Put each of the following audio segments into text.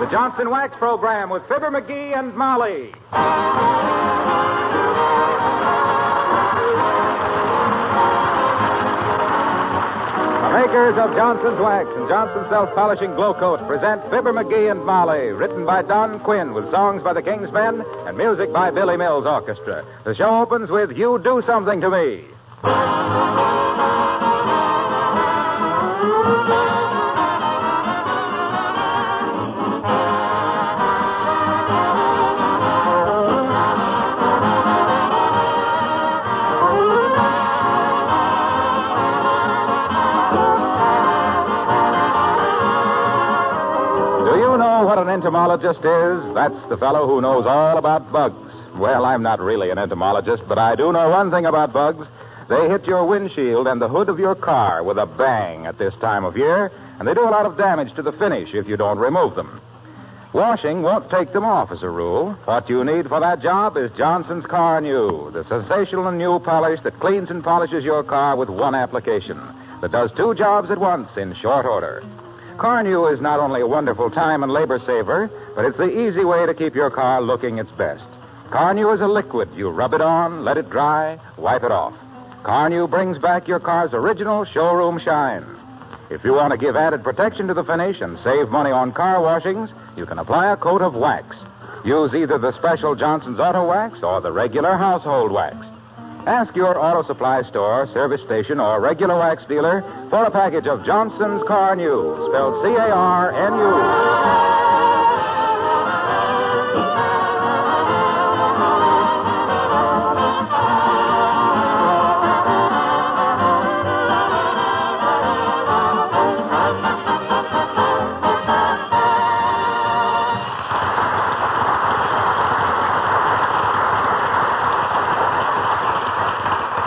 The Johnson Wax Program with Fibber McGee and Molly. The makers of Johnson's Wax and Johnson's Self-Polishing Glow Coat present Fibber McGee and Molly, written by Don Quinn with songs by the King's Men and music by Billy Mills Orchestra. The show opens with You Do Something to Me. Entomologist is? That's the fellow who knows all about bugs. Well, I'm not really an entomologist, but I do know one thing about bugs. They hit your windshield and the hood of your car with a bang at this time of year, and they do a lot of damage to the finish if you don't remove them. Washing won't take them off as a rule. What you need for that job is Johnson's Car New, the sensational and new polish that cleans and polishes your car with one application, that does two jobs at once in short order. Car New is not only a wonderful time and labor saver, but it's the easy way to keep your car looking its best. Car New is a liquid. You rub it on, let it dry, wipe it off. Car New brings back your car's original showroom shine. If you want to give added protection to the finish and save money on car washings, you can apply a coat of wax. Use either the special Johnson's Auto Wax or the regular household wax. Ask your auto supply store, service station, or regular wax dealer for a package of Johnson's Car New, spelled C-A-R-N-U.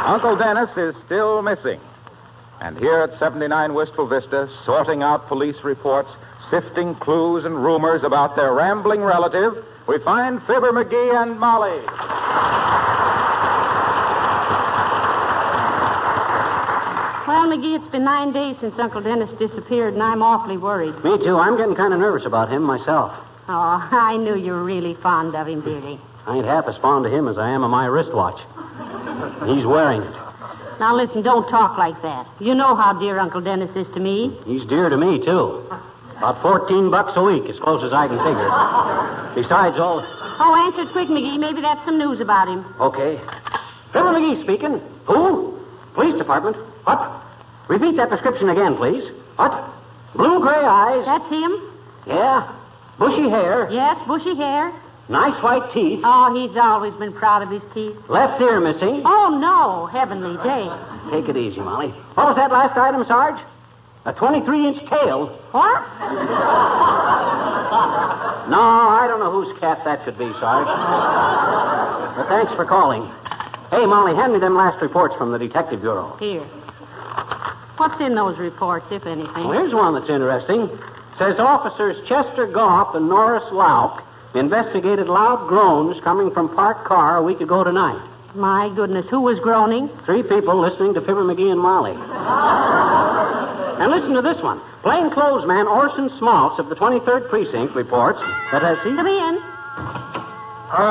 Uncle Dennis is still missing. And here at 79 Wistful Vista, sorting out police reports, sifting clues and rumors about their rambling relative, we find Fibber McGee and Molly. Well, McGee, it's been 9 days since Uncle Dennis disappeared, and I'm awfully worried. Me too. I'm getting kind of nervous about him myself. Oh, I knew you were really fond of him, dearie. I ain't half as fond of him as I am of my wristwatch. He's wearing it. Now, listen, don't talk like that. You know how dear Uncle Dennis is to me. He's dear to me, too. About $14 a week, as close as I can figure. Besides all... Oh, answer it quick, McGee. Maybe that's some news about him. Okay. Fibber McGee speaking. Who? Police department. What? Repeat that description again, please. What? Blue-gray eyes. That's him? Yeah. Bushy hair. Yes, bushy hair. Nice white teeth. Oh, he's always been proud of his teeth. Left ear missing. Oh, no. Heavenly days. Take it easy, Molly. What was that last item, Sarge? A 23-inch tail. What? No, I don't know whose cat that should be, Sarge. But thanks for calling. Hey, Molly, hand me them last reports from the Detective Bureau. Here. What's in those reports, if anything? Well, here's one that's interesting. It says Officers Chester Goff and Norris Lauk investigated loud groans coming from parked car a week ago tonight. My goodness, who was groaning? 3 people listening to Fibber McGee and Molly. And listen to this one. Plainclothes man Orson Smaltz of the 23rd Precinct reports that as he... Come in.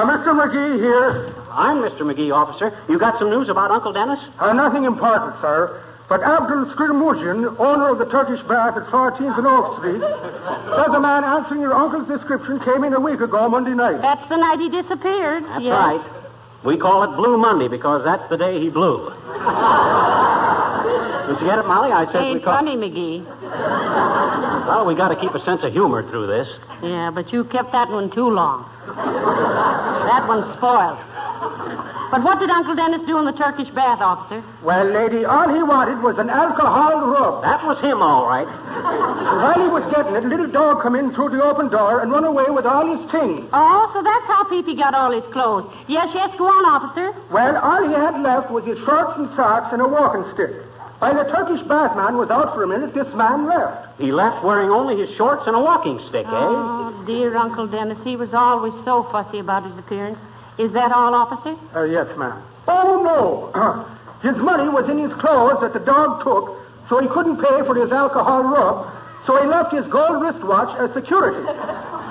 Mr. McGee here. I'm Mr. McGee, officer. You got some news about Uncle Dennis? Nothing important, sir. But Abdul Skirmuzian, owner of the Turkish Bath at 14th and Oak Street, says a man answering your uncle's description came in a week ago Monday night. That's the night he disappeared. That's right. We call it Blue Monday because that's the day he blew. Did you get it, Molly? I said Ain't funny, McGee. Well, we got to keep a sense of humor through this. Yeah, but you kept that one too long. That one's spoiled. But what did Uncle Dennis do in the Turkish bath, officer? Well, lady, all he wanted was an alcohol rub. That was him, all right. While he was getting it, a little dog come in through the open door and run away with all his things. Oh, so that's how Pee-Pee got all his clothes. Yes, go on, officer. Well, all he had left was his shorts and socks and a walking stick. While the Turkish bath man was out for a minute, this man left. He left wearing only his shorts and a walking stick, Oh, dear Uncle Dennis. He was always so fussy about his appearance. Is that all, officer? Yes, ma'am. Oh, no. His money was in his clothes that the dog took, so he couldn't pay for his alcohol rub, so he left his gold wristwatch as security.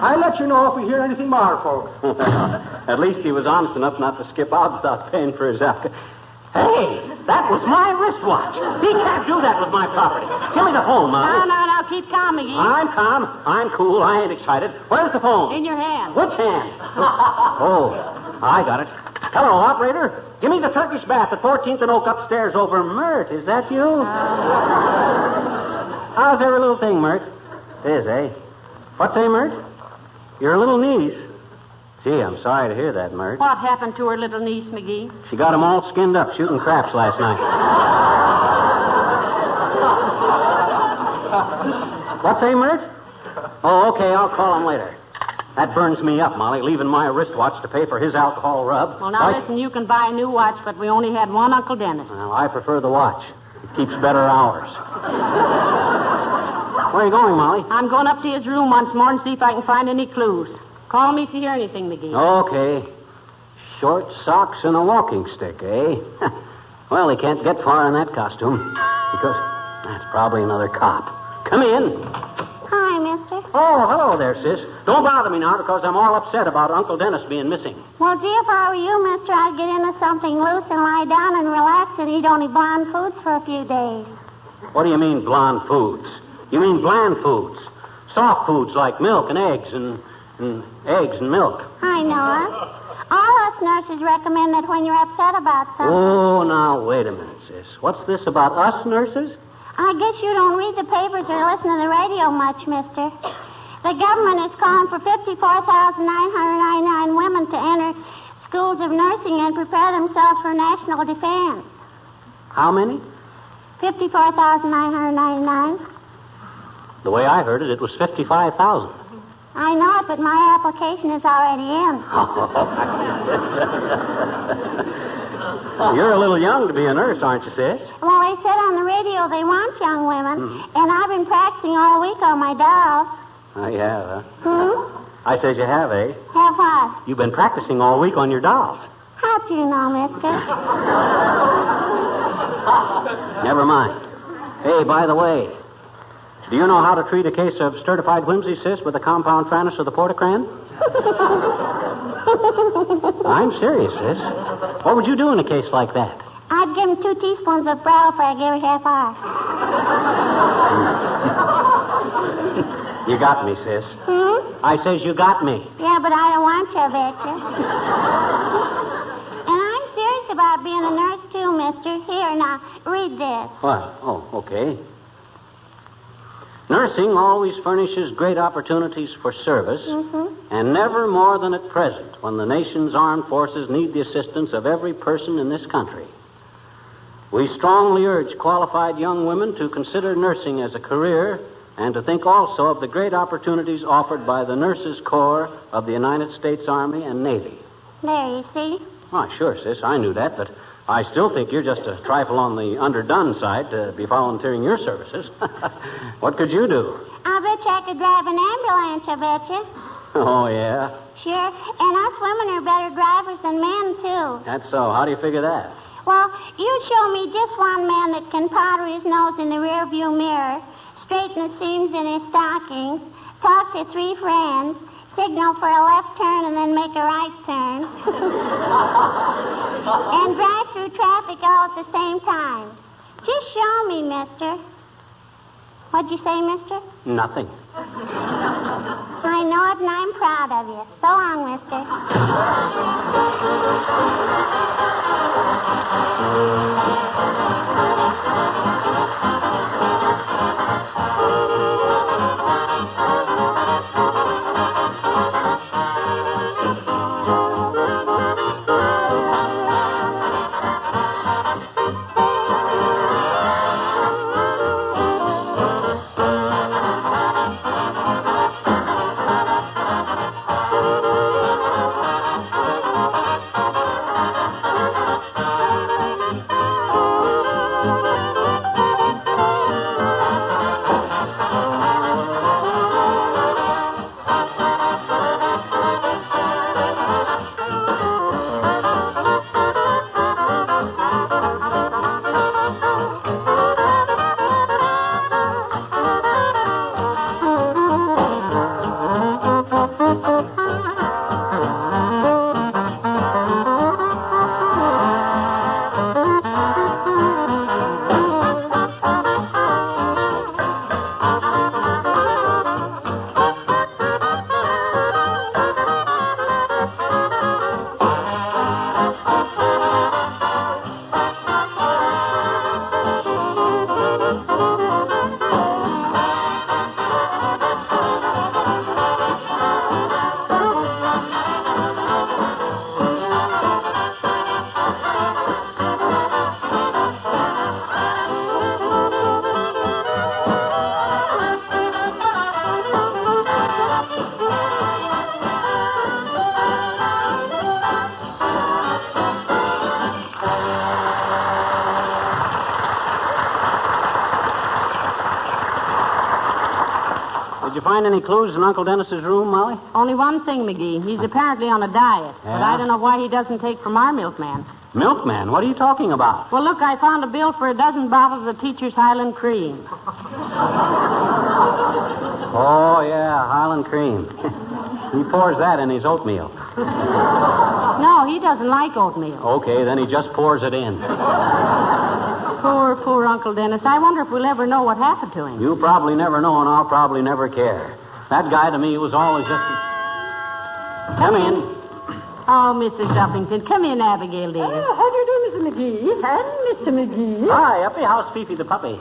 I'll let you know if we hear anything more, folks. At least he was honest enough not to skip out without paying for his alcohol. Hey, that was my wristwatch. He can't do that with my property. Give me the phone, Molly. No. Keep calm, McGee. I'm calm. I'm cool. I ain't excited. Where's the phone? In your hand. Which hand? Oh, I got it. Hello, operator. Give me the Turkish bath at 14th and Oak upstairs over Mert. Is that you? How's every little thing, Mert? Is, eh? What's say, Mert? Your little niece. Gee, I'm sorry to hear that, Mert. What happened to her little niece, McGee? She got 'em all skinned up shooting craps last night. What say, Mert? Oh, okay, I'll call him later. That burns me up, Molly, leaving my wristwatch to pay for his alcohol rub. Well, now, listen, you can buy a new watch, but we only had one Uncle Dennis. Well, I prefer the watch. It keeps better hours. Where are you going, Molly? I'm going up to his room once more and see if I can find any clues. Call me if you hear anything, McGee. Okay. Short socks and a walking stick, eh? Well, he can't get far in that costume because that's probably another cop. Come in. Hi, mister. Oh, hello there, sis. Don't bother me now because I'm all upset about Uncle Dennis being missing. Well, gee, if I were you, mister, I'd get into something loose and lie down and relax and eat only blonde foods for a few days. What do you mean, blonde foods? You mean bland foods. Soft foods like milk and eggs and eggs and milk. I know it. All us nurses recommend that when you're upset about something. Oh, now, wait a minute, sis. What's this about us nurses? I guess you don't read the papers or listen to the radio much, mister. The government is calling for 54,999 women to enter schools of nursing and prepare themselves for national defense. How many? 54,999. The way I heard it, it was 55,000. I know it, but my application is already in. You're a little young to be a nurse, aren't you, sis? Well, they said on the radio they want young women, and I've been practicing all week on my dolls. Oh, you have, huh? I says you have, eh? Have what? You've been practicing all week on your dolls. How'd you know, mister? Never mind. Hey, by the way, do you know how to treat a case of certified whimsy, sis, with a compound fairness of the portocran? I'm serious, sis. What would you do in a case like that? I'd give him 2 teaspoons of brattle for I gave it half hour. You got me, sis. I says you got me. Yeah, but I don't want you, I bet you. And I'm serious about being a nurse, too, mister. Here, now, read this. What? Oh, okay. Nursing always furnishes great opportunities for service, and never more than at present, when the nation's armed forces need the assistance of every person in this country. We strongly urge qualified young women to consider nursing as a career and to think also of the great opportunities offered by the Nurses Corps of the United States Army and Navy. There, you see? Oh, sure, sis, I knew that, but I still think you're just a trifle on the underdone side to be volunteering your services. What could you do? I bet you I could drive an ambulance, I bet you. Oh, yeah? Sure. And us women are better drivers than men, too. That's so. How do you figure that? Well, you show me just one man that can powder his nose in the rearview mirror, straighten the seams in his stockings, talk to 3 friends, signal for a left turn and then make a right turn, and drive through traffic all at the same time. Just show me, mister. What'd you say, mister? Nothing. I know it, and I'm proud of you. So long, mister. find any clues in Uncle Dennis's room, Molly? Only one thing, McGee. He's apparently on a diet. Yeah? But I don't know why he doesn't take from our milkman. Milkman? What are you talking about? Well, look, I found a bill for a dozen bottles of Teacher's Highland Cream. Oh, yeah, Highland Cream. He pours that in his oatmeal. No, he doesn't like oatmeal. Okay, then he just pours it in. Poor Uncle Dennis. I wonder if we'll ever know what happened to him. You'll probably never know, and I'll probably never care. That guy to me was always just... Come in. Oh, Mrs. Duffington. Come in, Abigail, dear. How do you do, Mrs. McGee? And Mr. McGee. Hi, Uppy. How's Fifi the puppy?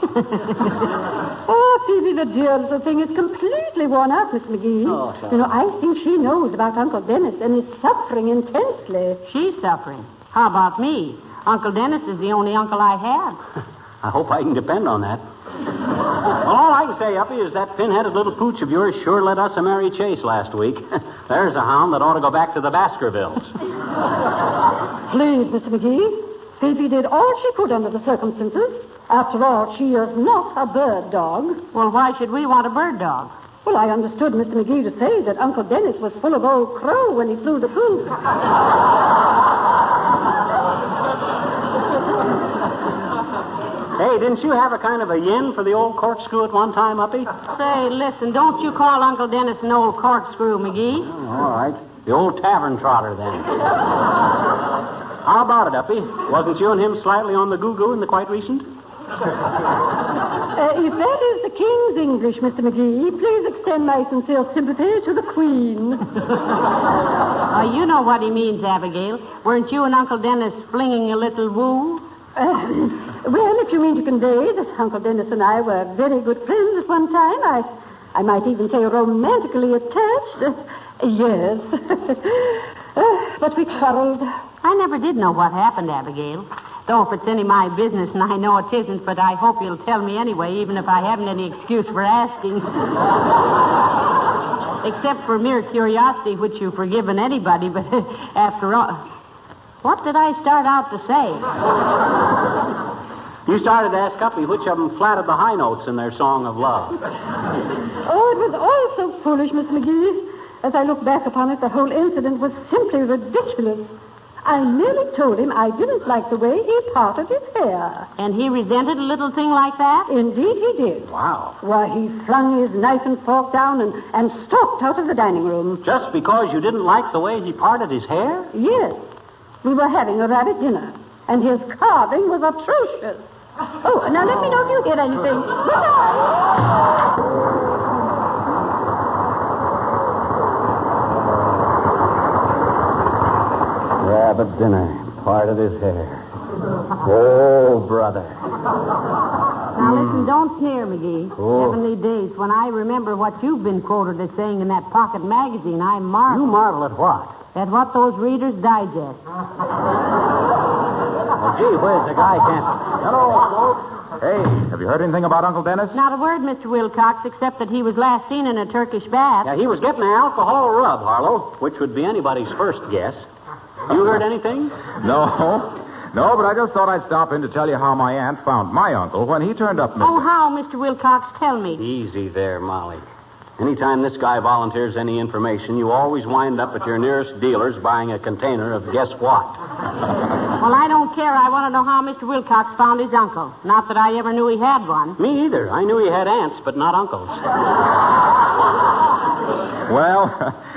Oh, Phoebe, the dear little thing is completely worn out, Miss McGee. Oh, sure. You know, I think she knows about Uncle Dennis and is suffering intensely. She's suffering. How about me? Uncle Dennis is the only uncle I have. I hope I can depend on that. Well, all I can say, Uppy, is that pin-headed little pooch of yours sure led us a merry chase last week. There's a hound that ought to go back to the Baskervilles. Please, Mr. McGee. Phoebe did all she could under the circumstances. After all, she is not a bird dog. Well, why should we want a bird dog? Well, I understood Mr. McGee to say that Uncle Dennis was full of old crow when he flew the coop. Hey, didn't you have a kind of a yen for the old corkscrew at one time, Uppy? Say, listen, don't you call Uncle Dennis an old corkscrew, McGee. Oh, all right. The old tavern trotter, then. How about it, Uppy? Wasn't you and him slightly on the goo-goo in the quite recent? If that is the King's English, Mr. McGee, please extend my sincere sympathy to the Queen. You know what he means, Abigail. Weren't you and Uncle Dennis flinging a little woo? Well, if you mean to convey that Uncle Dennis and I were very good friends at one time, I might even say romantically attached. Yes. But we quarreled. I never did know what happened, Abigail. Though if it's any of my business, and I know it isn't, but I hope you'll tell me anyway, even if I haven't any excuse for asking. Except for mere curiosity, which you've forgiven anybody, but after all... What did I start out to say? You started to ask Uppy which of them flatted the high notes in their song of love. Oh, it was all so foolish, Miss McGee. As I look back upon it, the whole incident was simply ridiculous. I merely told him I didn't like the way he parted his hair. And he resented a little thing like that? Indeed he did. Wow. Why, he flung his knife and fork down and stalked out of the dining room. Just because you didn't like the way he parted his hair? Yes. We were having a rabbit dinner, and his carving was atrocious. Oh, now let me know if you get anything. Goodbye. Rabbit dinner, parted his hair. Oh, brother. Now, listen, don't sneer, McGee. Oh. Heavenly days, when I remember what you've been quoted as saying in that pocket magazine, I marvel. You marvel at what? At what those readers digest. Well, gee whiz, the guy can't... Hello, folks. Hey, have you heard anything about Uncle Dennis? Not a word, Mr. Wilcox, except that he was last seen in a Turkish bath. Yeah, he was getting an alcohol rub, Harlow, which would be anybody's first guess. You heard anything? No, but I just thought I'd stop in to tell you how my aunt found my uncle when he turned up missing. Oh, how, Mr. Wilcox? Tell me. Easy there, Molly. Anytime this guy volunteers any information, you always wind up at your nearest dealer's buying a container of guess what? Well, I don't care. I want to know how Mr. Wilcox found his uncle. Not that I ever knew he had one. Me either. I knew he had aunts, but not uncles. Well,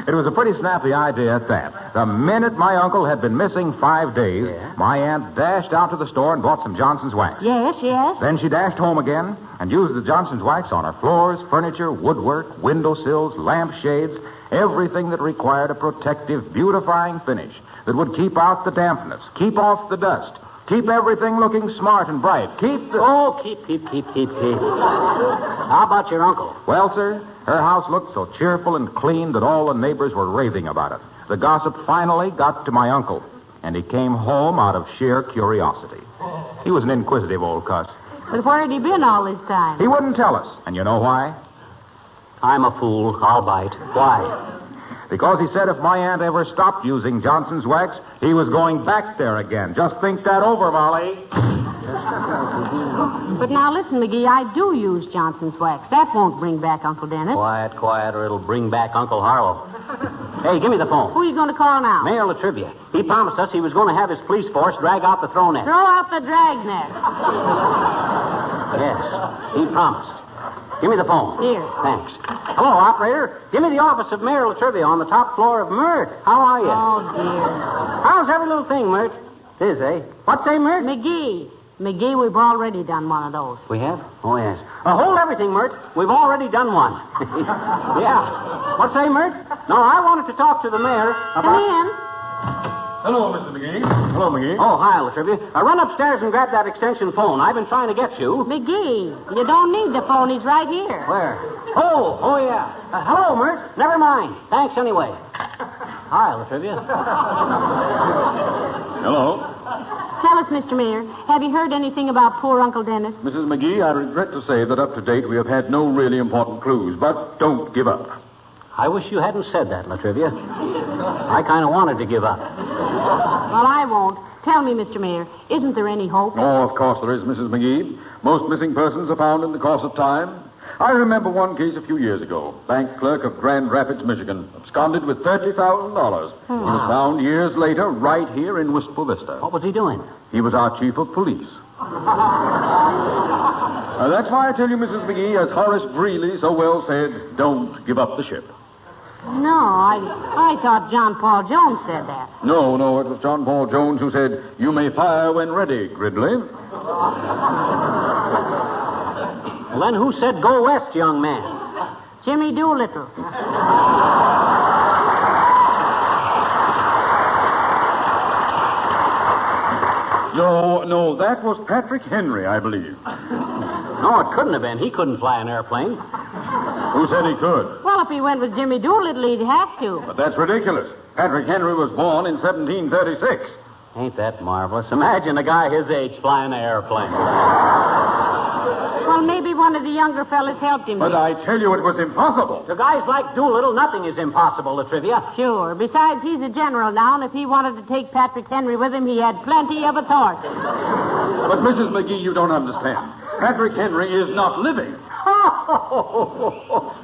it was a pretty snappy idea at that. The minute my uncle had been missing 5 days, my aunt dashed out to the store and bought some Johnson's wax. Yes. Then she dashed home again and used the Johnson's wax on her floors, furniture, woodwork, windowsills, lampshades, everything that required a protective, beautifying finish that would keep out the dampness, keep off the dust, keep everything looking smart and bright, keep the... Oh, keep. How about your uncle? Well, sir, her house looked so cheerful and clean that all the neighbors were raving about it. The gossip finally got to my uncle, and he came home out of sheer curiosity. He was an inquisitive old cuss. But where had he been all this time? He wouldn't tell us, and you know why? I'm a fool. I'll bite. Why? Because he said if my aunt ever stopped using Johnson's wax, he was going back there again. Just think that over, Molly. But now listen, McGee, I do use Johnson's wax. That won't bring back Uncle Dennis. Quiet, or it'll bring back Uncle Harlow. Hey, give me the phone. Who are you going to call now? Mayor Latrivia. He promised us he was going to have his police force drag out the throw net. Throw out the dragnet. Yes, he promised. Give me the phone. Here. Thanks. Hello, operator. Give me the office of Mayor Latrivia on the top floor of Mert. How are you? Oh, dear. How's every little thing, Mert? It is, eh? What's say, Mert? McGee, we've already done one of those. We have? Oh, yes. Hold everything, Mert. We've already done one. Yeah. What say, Mert? No, I wanted to talk to the mayor about... Come in. Hello, Mr. McGee. Hello, McGee. Oh, hi, Latrivia. Run upstairs and grab that extension phone. I've been trying to get you. McGee, you don't need the phone. He's right here. Where? Oh, yeah. Hello, Mert. Never mind. Thanks anyway. Hi, Latrivia. Hello. Tell us, Mr. Mayor, have you heard anything about poor Uncle Dennis? Mrs. McGee, I regret to say that up to date we have had no really important clues, but don't give up. I wish you hadn't said that, Latrivia. I kind of wanted to give up. Well, I won't. Tell me, Mr. Mayor, isn't there any hope? Oh, of course there is, Mrs. McGee. Most missing persons are found in the course of time. I remember one case a few years ago. Bank clerk of Grand Rapids, Michigan, absconded with $30,000. He was found years later right here in Wistful Vista. What was he doing? He was our chief of police. That's why I tell you, Mrs. McGee, as Horace Greeley so well said, don't give up the ship. No, I thought John Paul Jones said that. No, it was John Paul Jones who said, you may fire when ready, Gridley. Well, then who said go west, young man? Jimmy Doolittle. No, that was Patrick Henry, I believe. No, it couldn't have been. He couldn't fly an airplane. Who said he could? Well, if he went with Jimmy Doolittle, he'd have to. But that's ridiculous. Patrick Henry was born in 1736. Ain't that marvelous? Imagine a guy his age flying an airplane. Well, maybe one of the younger fellas helped him. But I tell you, it was impossible. To guys like Doolittle, nothing is impossible, Latrivia. Sure. Besides, he's a general now, and if he wanted to take Patrick Henry with him, he had plenty of authority. But, Mrs. McGee, you don't understand. Patrick Henry is not living.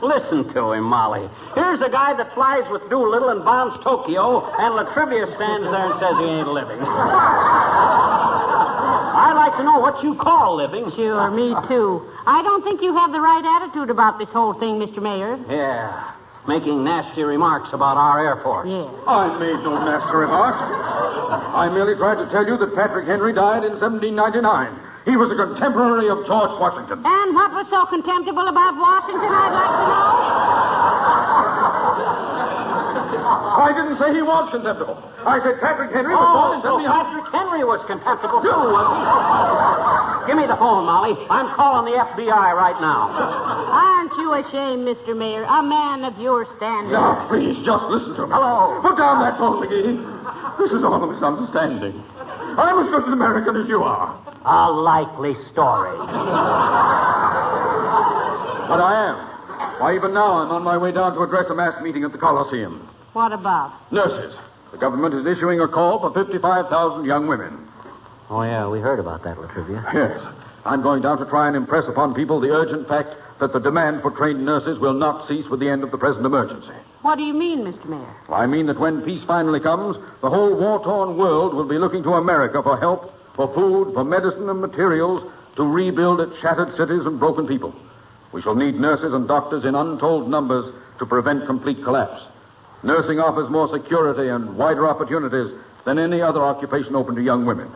Listen to him, Molly. Here's a guy that flies with Doolittle and bombs Tokyo, and Latrivia stands there and says he ain't living. I'd like to know what you call living. Sure, me too. I don't think you have the right attitude about this whole thing, Mr. Mayor. Yeah, making nasty remarks about our Air Force. Yeah. I made no nasty remarks. I merely tried to tell you that Patrick Henry died in 1799. He was a contemporary of George Washington. And what was so contemptible about Washington, I'd like to know? I didn't say he was contemptible. I said Patrick Henry was born in so 1799. Patrick Henry was contemptible, too, was he? Give me the phone, Molly. I'm calling the FBI right now. Aren't you ashamed, Mr. Mayor? A man of your standing. Now, please, just listen to me. Hello. Put down that phone, McGee. This is all a misunderstanding. I'm as good an American as you are. A likely story. But I am. Why, even now I'm on my way down to address a mass meeting at the Coliseum. What about? Nurses. The government is issuing a call for 55,000 young women. Oh, yeah, we heard about that, Latrivia. Yes. I'm going down to try and impress upon people the urgent fact that the demand for trained nurses will not cease with the end of the present emergency. What do you mean, Mr. Mayor? I mean that when peace finally comes, the whole war-torn world will be looking to America for help, for food, for medicine and materials to rebuild its shattered cities and broken people. We shall need nurses and doctors in untold numbers to prevent complete collapse. Nursing offers more security and wider opportunities than any other occupation open to young women.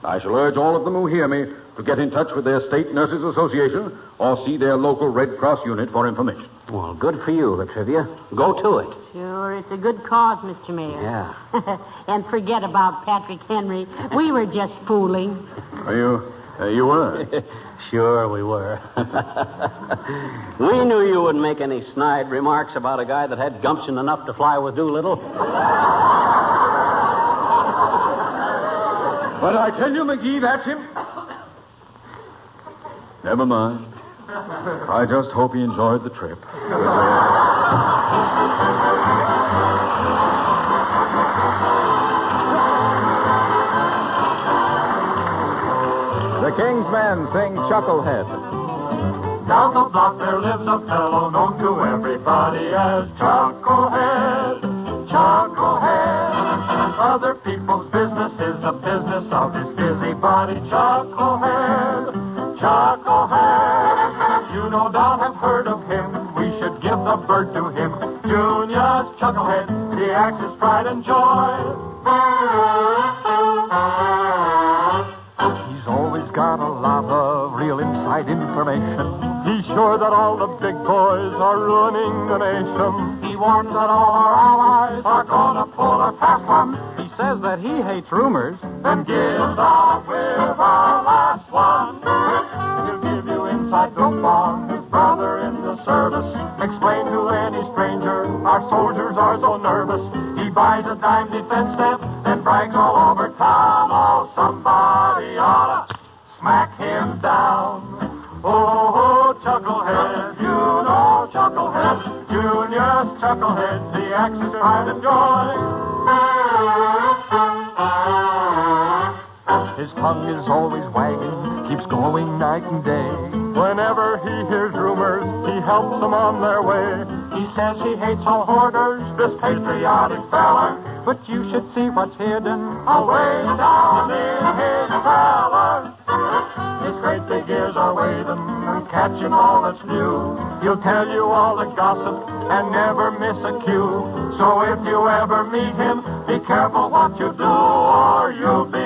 I shall urge all of them who hear me to get in touch with their state nurses association or see their local Red Cross unit for information. Well, good for you, Latrivia. Go to it. Sure, it's a good cause, Mr. Mayor. Yeah. And forget about Patrick Henry. We were just fooling. You were? Sure we were. We knew you wouldn't make any snide remarks about a guy that had gumption enough to fly with Doolittle. But I tell you, McGee, that's him. Never mind. I just hope he enjoyed the trip. The King King's Men sing Chucklehead. Down the block there lives a fellow known to everybody as Chucklehead. Chucklehead. Other people's business is the business of his busybody. Chucklehead. Chucklehead. You no doubt have heard of him. We should give the bird to him. Junior's Chucklehead, the axe's pride and joy. He's always got a lot of real inside information. He's sure that all the big boys are ruining the nation. He warns that all our allies are gonna pull a fast one. He says that he hates rumors, then gives out with our last one. He'll give you inside dope on his brother in the service. Explain to any stranger our soldiers are so nervous. He buys a dime defense stamp, then brags all over town. Oh, somebody ought to smack him down. Oh, Chucklehead, you know Chucklehead, Junior's Chucklehead, the axe's pride and joy. His tongue is always wagging, keeps going night and day. Whenever he hears rumors, he helps them on their way. He says he hates all hoarders, this patriotic fella, but you should see what's hidden away down in his cellar. His great big ears are waving and catching all that's new. He'll tell you all the gossip and never miss a cue. So if you ever meet him, be careful what you do, or you'll be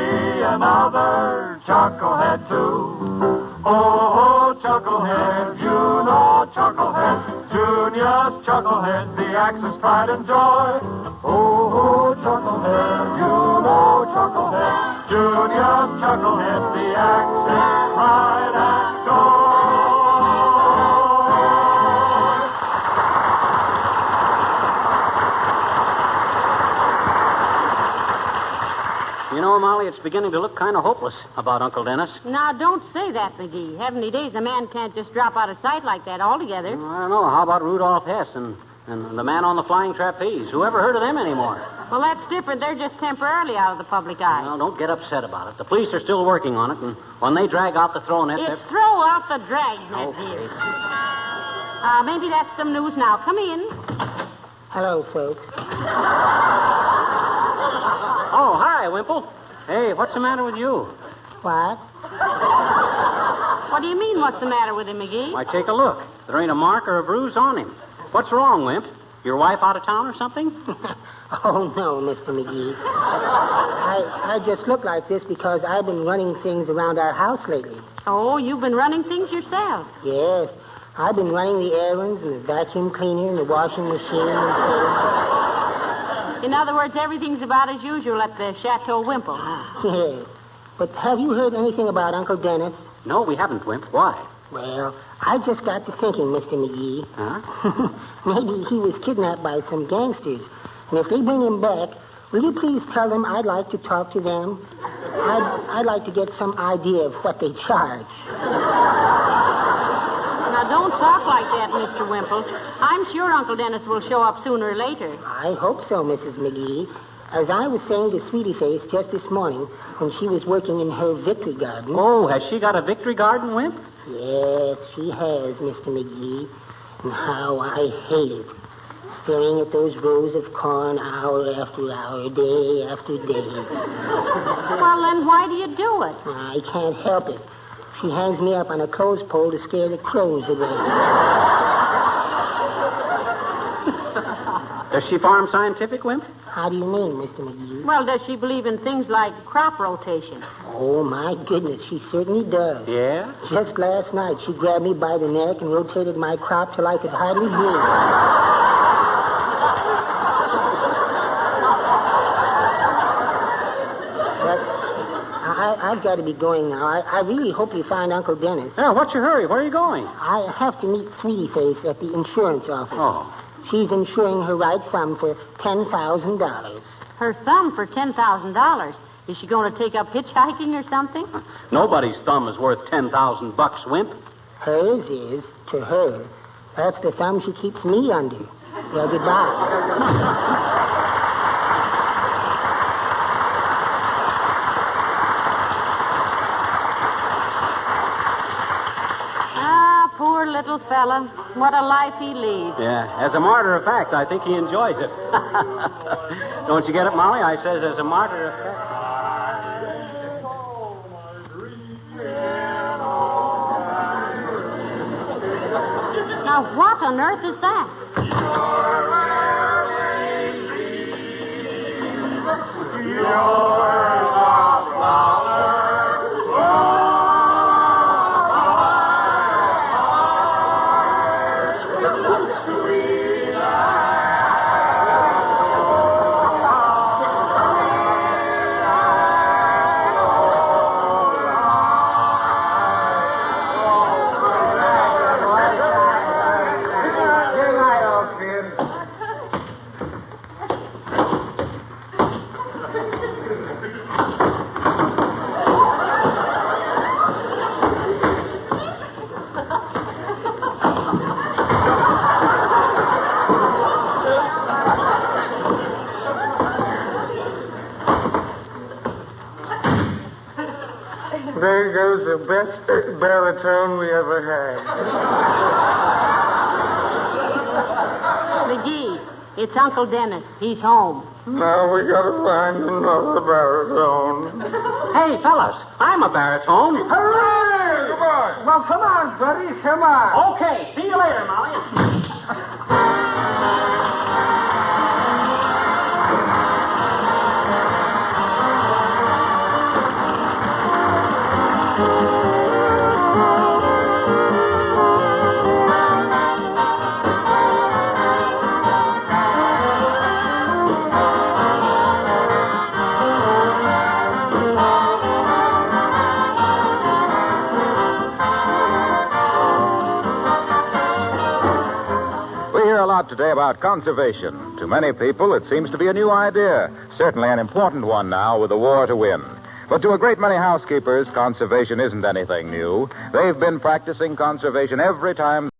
another Chucklehead too. Oh, Chucklehead, you know Chucklehead, Junior's Chucklehead, the axe's pride and joy. Oh, Chucklehead, you know Chucklehead, Junior's Chucklehead, the axe's pride and joy. You know, Molly, it's beginning to look kind of hopeless about Uncle Dennis. Now, don't say that, McGee. Heavenly days, a man can't just drop out of sight like that altogether. I don't know. How about Rudolph Hess and the man on the flying trapeze? Who ever heard of them anymore? Well, that's different. They're just temporarily out of the public eye. Well, don't get upset about it. The police are still working on it, and when they drag out the throw net... It's throw out the dragnet, Okay. Maybe that's some news now. Come in. Hello, folks. Oh, hi, Wimple. Hey, what's the matter with you? What? What do you mean, what's the matter with him, McGee? Why, take a look. There ain't a mark or a bruise on him. What's wrong, Wimp? Your wife out of town or something? Oh, no, Mr. McGee. I just look like this because I've been running things around our house lately. Oh, you've been running things yourself. Yes. I've been running the errands and the vacuum cleaner and the washing machine and so. In other words, everything's about as usual at the Chateau Wimple. Yes. But have you heard anything about Uncle Dennis? No, we haven't, Wimp. Why? Well, I just got to thinking, Mr. McGee. Huh? Maybe he was kidnapped by some gangsters. And if they bring him back, will you please tell them I'd like to talk to them? I'd like to get some idea of what they charge. Now, don't talk like that, Mr. Wimple. I'm sure Uncle Dennis will show up sooner or later. I hope so, Mrs. McGee. As I was saying to Sweetie Face just this morning when she was working in her victory garden... Oh, has she got a victory garden, Wimp? Yes, she has, Mr. McGee. And how I hate it. Staring at those rows of corn hour after hour, day after day. Well, then why do you do it? I can't help it. She hangs me up on a clothes pole to scare the crows away. Does she farm scientific, Wimp? How do you mean, Mr. McGee? Well, does she believe in things like crop rotation? Oh, my goodness, she certainly does. Yeah? Just last night, she grabbed me by the neck and rotated my crop till I could hardly breathe. But I've got to be going now. I really hope you find Uncle Dennis. Yeah, what's your hurry? Where are you going? I have to meet Sweetie Face at the insurance office. Oh. She's insuring her right thumb for $10,000. Her thumb for $10,000. Is she going to take up hitchhiking or something? Nobody's thumb is worth $10,000, Wimp. Hers is, to her. That's the thumb she keeps me under. Well, goodbye. fella. What a life he leads. Yeah, as a matter of fact, I think he enjoys it. Don't you get it, Molly? I says as a matter of fact. Now, what on earth is that? There goes the best baritone we ever had. McGee, it's Uncle Dennis. He's home. Now we gotta find another baritone. Hey, fellas, I'm a baritone. Hooray! Come on. Well, come on, buddy. Come on. Okay, see you later, Molly. Today about conservation. To many people, it seems to be a new idea. Certainly an important one now with the war to win. But to a great many housekeepers, conservation isn't anything new. They've been practicing conservation every time